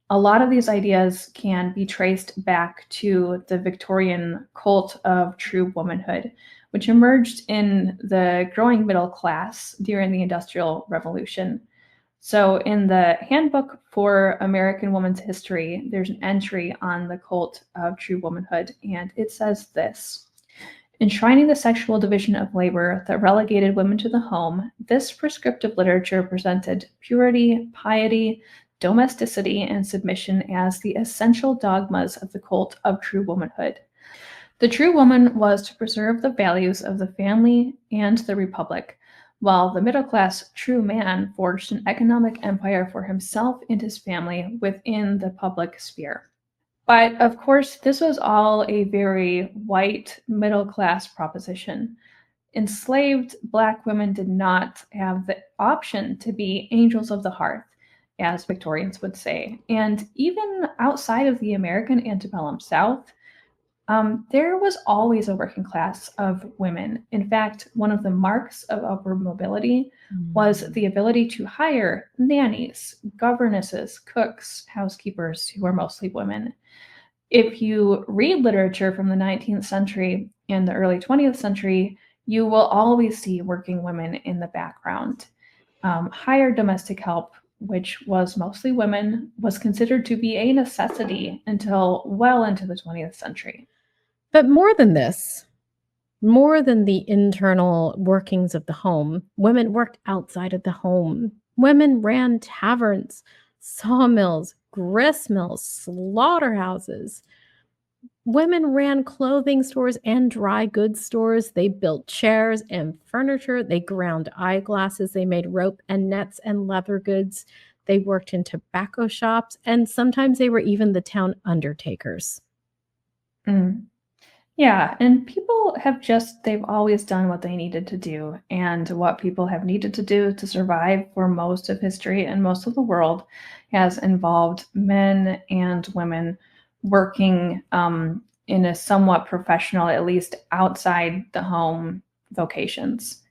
A lot of these ideas can be traced back to the Victorian cult of true womanhood, which emerged in the growing middle class during the Industrial Revolution. So in the Handbook for American Women's History, there's an entry on the cult of true womanhood, and it says this: enshrining the sexual division of labor that relegated women to the home, this prescriptive literature presented purity, piety, domesticity, and submission as the essential dogmas of the cult of true womanhood. The true woman was to preserve the values of the family and the republic, while the middle-class true man forged an economic empire for himself and his family within the public sphere. But of course, this was all a very white middle-class proposition. Enslaved Black women did not have the option to be angels of the hearth, as Victorians would say. And even outside of the American antebellum South, there was always a working class of women. In fact, one of the marks of upward mobility was the ability to hire nannies, governesses, cooks, housekeepers, who were mostly women. If you read literature from the 19th century and the early 20th century, you will always see working women in the background. Hired domestic help, which was mostly women, was considered to be a necessity until well into the 20th century. But more than this, more than the internal workings of the home, women worked outside of the home. Women ran taverns, sawmills, gristmills, slaughterhouses. Women ran clothing stores and dry goods stores. They built chairs and furniture. They ground eyeglasses. They made rope and nets and leather goods. They worked in tobacco shops, and sometimes they were even the town undertakers. Mm. Yeah, and people they've always done what they needed to do. And what people have needed to do to survive for most of history and most of the world has involved men and women working in a somewhat professional, at least outside the home vocations.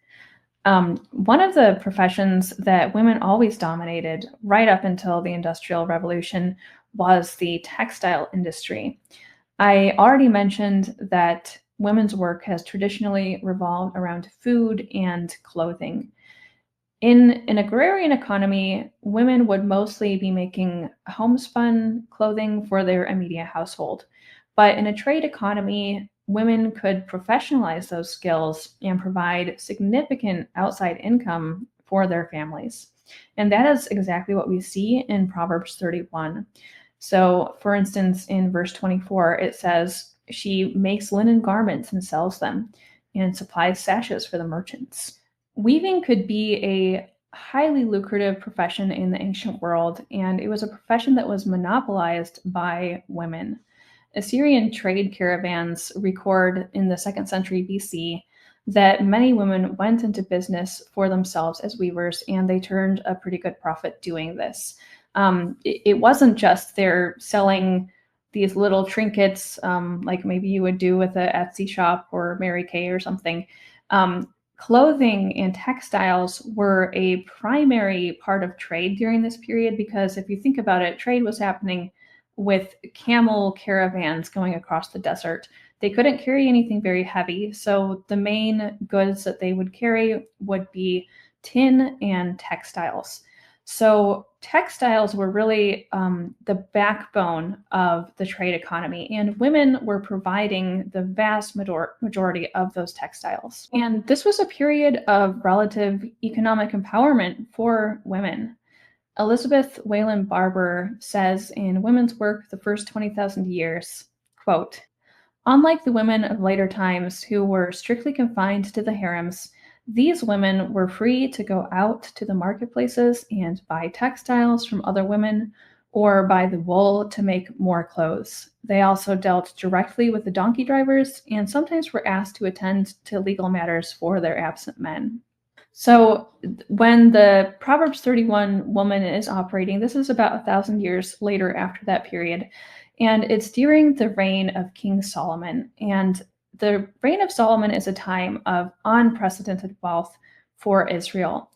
One of the professions that women always dominated right up until the Industrial Revolution was the textile industry. I already mentioned that women's work has traditionally revolved around food and clothing. In an agrarian economy, women would mostly be making homespun clothing for their immediate household. But in a trade economy, women could professionalize those skills and provide significant outside income for their families. And that is exactly what we see in Proverbs 31. So, for instance, in verse 24, it says, she makes linen garments and sells them and supplies sashes for the merchants. Weaving could be a highly lucrative profession in the ancient world, and it was a profession that was monopolized by women. Assyrian trade caravans record in the 2nd century BC that many women went into business for themselves as weavers, and they turned a pretty good profit doing this. It wasn't just they're selling these little trinkets, like maybe you would do with an Etsy shop or Mary Kay or something. Clothing and textiles were a primary part of trade during this period because if you think about it, trade was happening with camel caravans going across the desert. They couldn't carry anything very heavy, so the main goods that they would carry would be tin and textiles. So textiles were really the backbone of the trade economy, and women were providing the vast majority of those textiles. And this was a period of relative economic empowerment for women. Elizabeth Wayland Barber says in Women's Work, The First 20,000 Years, quote, unlike the women of later times who were strictly confined to the harems, these women were free to go out to the marketplaces and buy textiles from other women or buy the wool to make more clothes. They also dealt directly with the donkey drivers and sometimes were asked to attend to legal matters for their absent men. So when the Proverbs 31 woman is operating, this is about 1,000 years later after that period, and it's during the reign of King Solomon. And the reign of Solomon is a time of unprecedented wealth for Israel.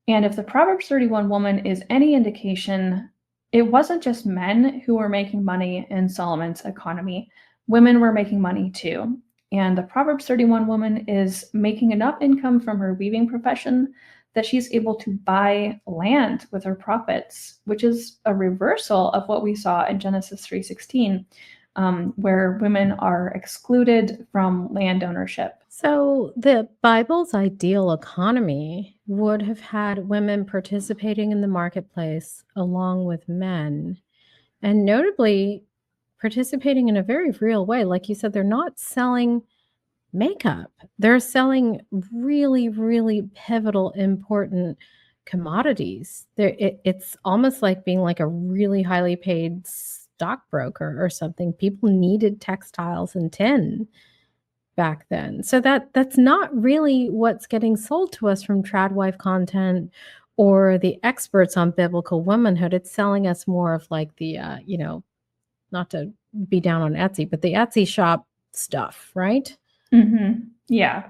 And if the Proverbs 31 woman is any indication, it wasn't just men who were making money in Solomon's economy. Women were making money too. And the Proverbs 31 woman is making enough income from her weaving profession that she's able to buy land with her profits, which is a reversal of what we saw in Genesis 3:16. Where women are excluded from land ownership. So, the Bible's ideal economy would have had women participating in the marketplace along with men, and notably participating in a very real way. Like you said, they're not selling makeup, they're selling really, really pivotal, important commodities. It's almost like being like a really highly paid stockbroker or something. People needed textiles and tin back then. So that's not really what's getting sold to us from tradwife content or the experts on biblical womanhood. It's selling us more of like the not to be down on Etsy, but the Etsy shop stuff, right? Mm-hmm. Yeah.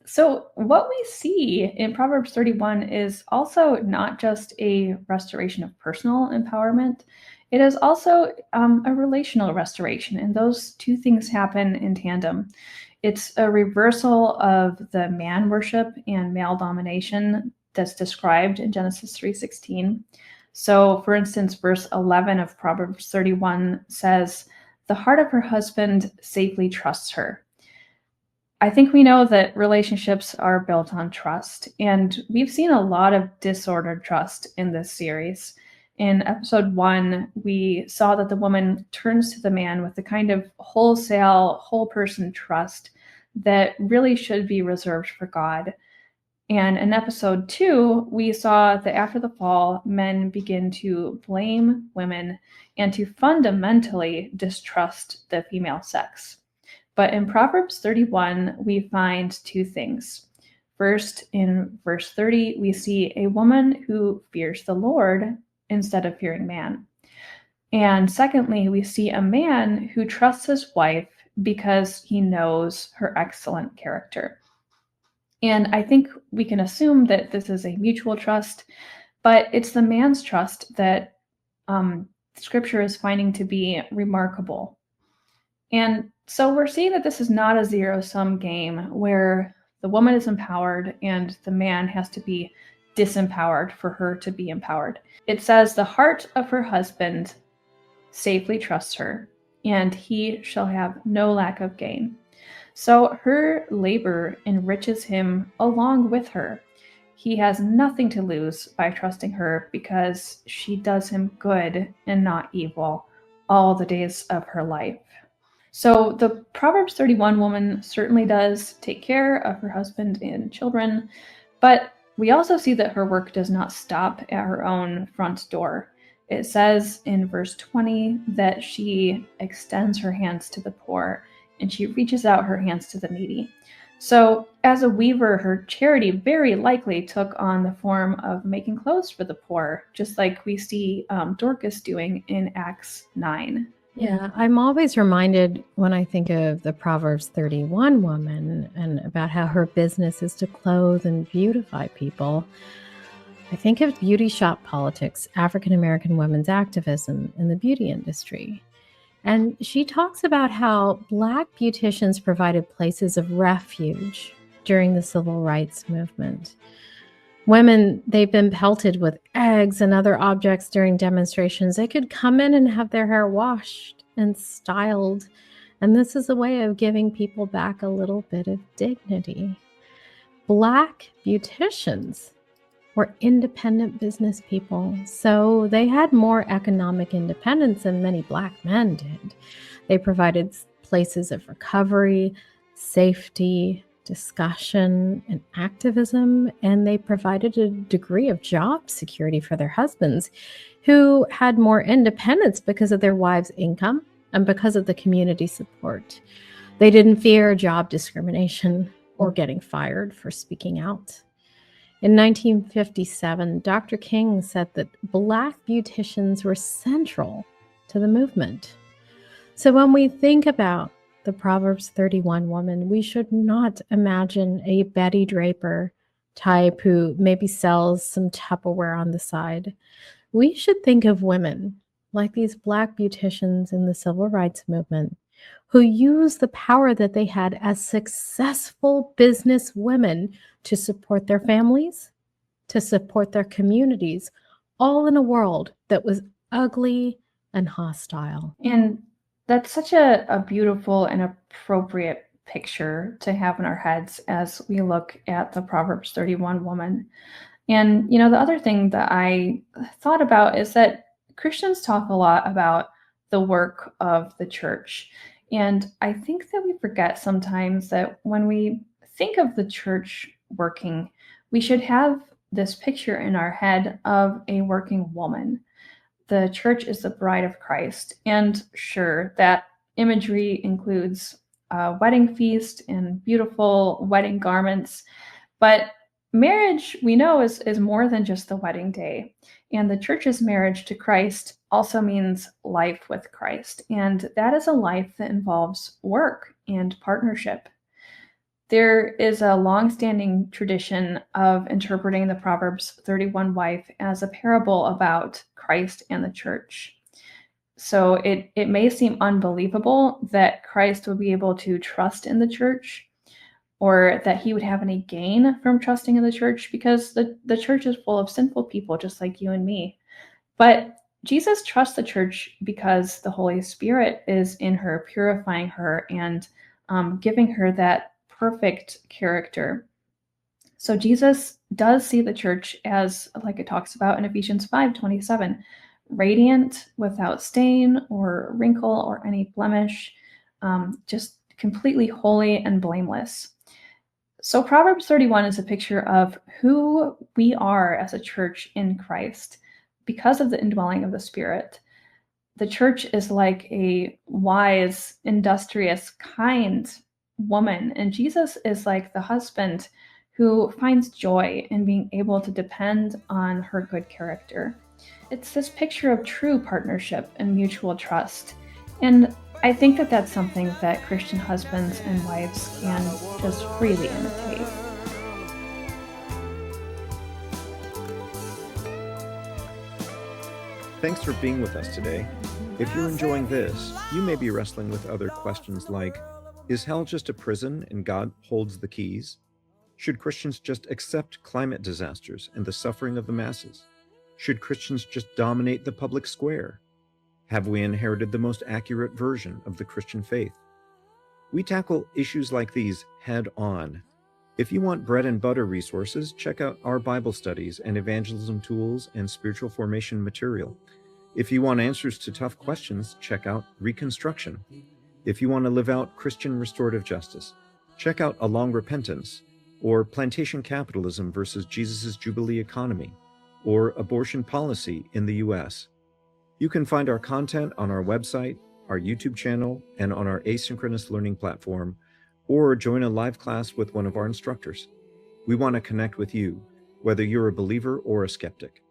So what we see in Proverbs 31 is also not just a restoration of personal empowerment. It is also a relational restoration, and those two things happen in tandem. It's a reversal of the man worship and male domination that's described in Genesis 3:16. So, for instance, verse 11 of Proverbs 31 says, "The heart of her husband safely trusts her." I think we know that relationships are built on trust, and we've seen a lot of disordered trust in this series. in episode 1, we saw that the woman turns to the man with the kind of wholesale, whole person trust that really should be reserved for God. And in episode 2, we saw that after the fall, men begin to blame women and to fundamentally distrust the female sex. But in Proverbs 31, we find two things. First, in verse 30, we see a woman who fears the Lord instead of fearing man. And secondly, we see a man who trusts his wife because he knows her excellent character. And I think we can assume that this is a mutual trust, but it's the man's trust that Scripture is finding to be remarkable. And so we're seeing that this is not a zero-sum game where the woman is empowered and the man has to be disempowered for her to be empowered. It says, the heart of her husband safely trusts her, and he shall have no lack of gain. So her labor enriches him along with her. He has nothing to lose by trusting her because she does him good and not evil all the days of her life. So the Proverbs 31 woman certainly does take care of her husband and children, but we also see that her work does not stop at her own front door. It says in verse 20 that she extends her hands to the poor and she reaches out her hands to the needy. So as a weaver, her charity very likely took on the form of making clothes for the poor, just like we see Dorcas doing in Acts 9. Yeah, I'm always reminded when I think of the Proverbs 31 woman and about how her business is to clothe and beautify people. I think of beauty shop politics, African American women's activism in the beauty industry. And she talks about how Black beauticians provided places of refuge during the civil rights movement. Women, they've been pelted with eggs and other objects during demonstrations. They could come in and have their hair washed and styled. And this is a way of giving people back a little bit of dignity. Black beauticians were independent business people, so they had more economic independence than many Black men did. They provided places of recovery, safety, discussion, and activism, and they provided a degree of job security for their husbands, who had more independence because of their wives' income and because of the community support. They didn't fear job discrimination or getting fired for speaking out. In 1957, Dr. King said that Black beauticians were central to the movement. So when we think about the Proverbs 31 woman, we should not imagine a Betty Draper type who maybe sells some Tupperware on the side. We should think of women like these Black beauticians in the civil rights movement who used the power that they had as successful business women to support their families, to support their communities, all in a world that was ugly and hostile. And that's such a beautiful and appropriate picture to have in our heads as we look at the Proverbs 31 woman. And, the other thing that I thought about is that Christians talk a lot about the work of the church. And I think that we forget sometimes that when we think of the church working, we should have this picture in our head of a working woman. The church is the bride of Christ. And sure, that imagery includes a wedding feast and beautiful wedding garments. But marriage, we know, is more than just the wedding day. And the church's marriage to Christ also means life with Christ. And that is a life that involves work and partnership. There is a long-standing tradition of interpreting the Proverbs 31 wife as a parable about Christ and the church. So it may seem unbelievable that Christ would be able to trust in the church or that he would have any gain from trusting in the church because the church is full of sinful people just like you and me. But Jesus trusts the church because the Holy Spirit is in her, purifying her and giving her that perfect character. So Jesus does see the church as, like it talks about in Ephesians 5:27, radiant, without stain or wrinkle or any blemish, just completely holy and blameless. So Proverbs 31 is a picture of who we are as a church in Christ because of the indwelling of the Spirit. The church is like a wise, industrious, kind woman, and Jesus is like the husband who finds joy in being able to depend on her good character. It's this picture of true partnership and mutual trust. And I think that that's something that Christian husbands and wives can just freely imitate. Thanks for being with us today. If you're enjoying this, you may be wrestling with other questions like, is hell just a prison and God holds the keys? Should Christians just accept climate disasters and the suffering of the masses? Should Christians just dominate the public square? Have we inherited the most accurate version of the Christian faith? We tackle issues like these head on. If you want bread and butter resources, check out our Bible studies and evangelism tools and spiritual formation material. If you want answers to tough questions, check out Reconstruction. If you want to live out Christian restorative justice, check out A Long Repentance, or Plantation Capitalism versus Jesus' Jubilee Economy, or Abortion Policy in the U.S. You can find our content on our website, our YouTube channel, and on our asynchronous learning platform, or join a live class with one of our instructors. We want to connect with you, whether you're a believer or a skeptic.